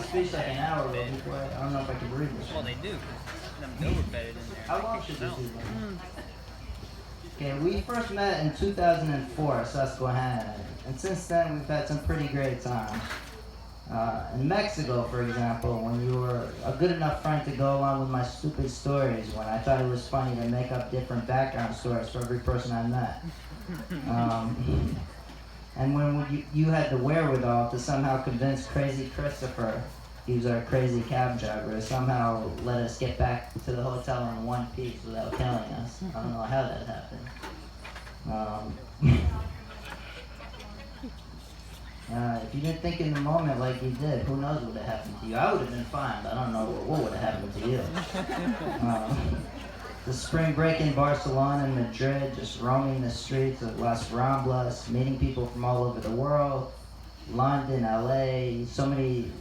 this speech like an hour ago before I don't know if I can read this. Well, they do, because them dope bedded in there. How long should this be? Okay, we first met in 2004, Susquehanna, and since then we've had some pretty great times. In Mexico, for example, when you were a good enough friend to go along with my stupid stories, when I thought it was funny to make up different background stories for every person I met. And when you had the wherewithal to somehow convince Crazy Christopher, he was our crazy cab driver, to somehow let us get back to the hotel in one piece without killing us. I don't know how that happened. If you didn't think in the moment like you did, who knows what would have happened to you? I would have been fine, but I don't know what would have happened to you. The spring break in Barcelona and Madrid, just roaming the streets of Las Ramblas, meeting people from all over the world, London, LA, so many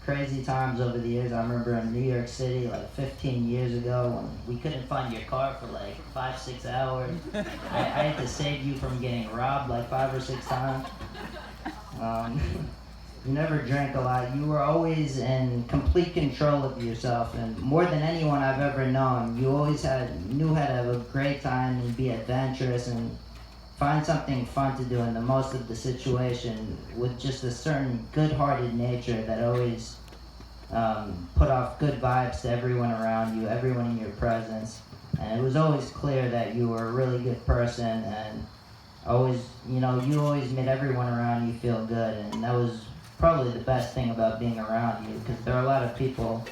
crazy times over the years. I remember in New York City like 15 years ago when we couldn't find your car for like 5-6 hours. I had to save you from getting robbed like 5 or 6 times. You never drank a lot. You were always in complete control of yourself, and more than anyone I've ever known, you always knew how to have a great time and be adventurous and find something fun to do in the most of the situation with just a certain good-hearted nature that always put off good vibes to everyone around you, everyone in your presence. And it was always clear that you were a really good person, and always, you always made everyone around you feel good, and that was probably the best thing about being around you, because there are a lot of people,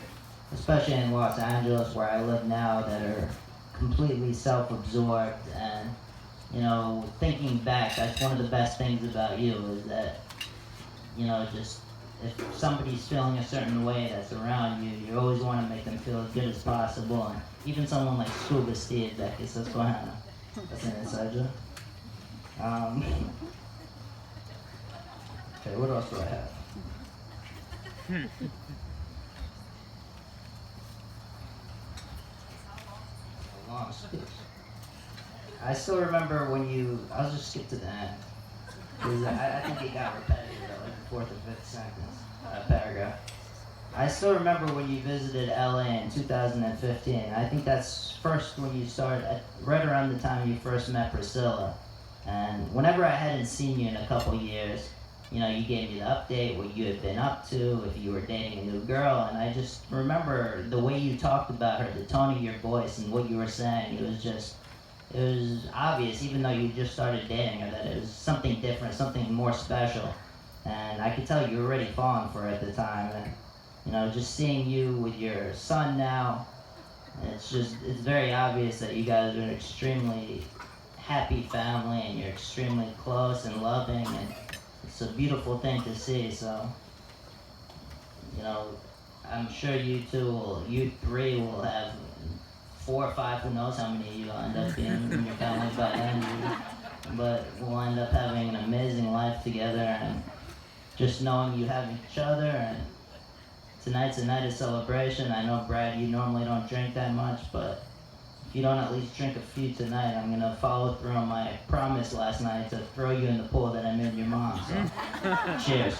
especially in Los Angeles where I live now, that are completely self-absorbed. And thinking back, that's one of the best things about you, is that just if somebody's feeling a certain way that's around you, you always want to make them feel as good as possible. And even someone like Scuba Steve that gets us behind, that's an inside joke. Okay, what else do I have? A long speech. I still remember when I'll just skip to the end, because I think it got repetitive at like the 4th or 5th sentence, paragraph. I still remember when you visited LA in 2015. I think that's first when you started, right around the time you first met Priscilla. And whenever I hadn't seen you in a couple years, you gave me the update, what you had been up to, if you were dating a new girl, and I just remember the way you talked about her, the tone of your voice and what you were saying. It was obvious, even though you just started dating her, that it was something different, something more special. And I could tell you were already falling for her at the time. And, just seeing you with your son now, it's very obvious that you guys are an extremely happy family, and you're extremely close and loving, and it's a beautiful thing to see. So, I'm sure you three will have 4 or 5, who knows how many you end up being in your family by then, but we'll end up having an amazing life together, and just knowing you have each other. And tonight's a night of celebration. I know, Brad, you normally don't drink that much, but if you don't at least drink a few tonight, I'm gonna follow through on my promise last night to throw you in the pool that I made your mom. So, cheers.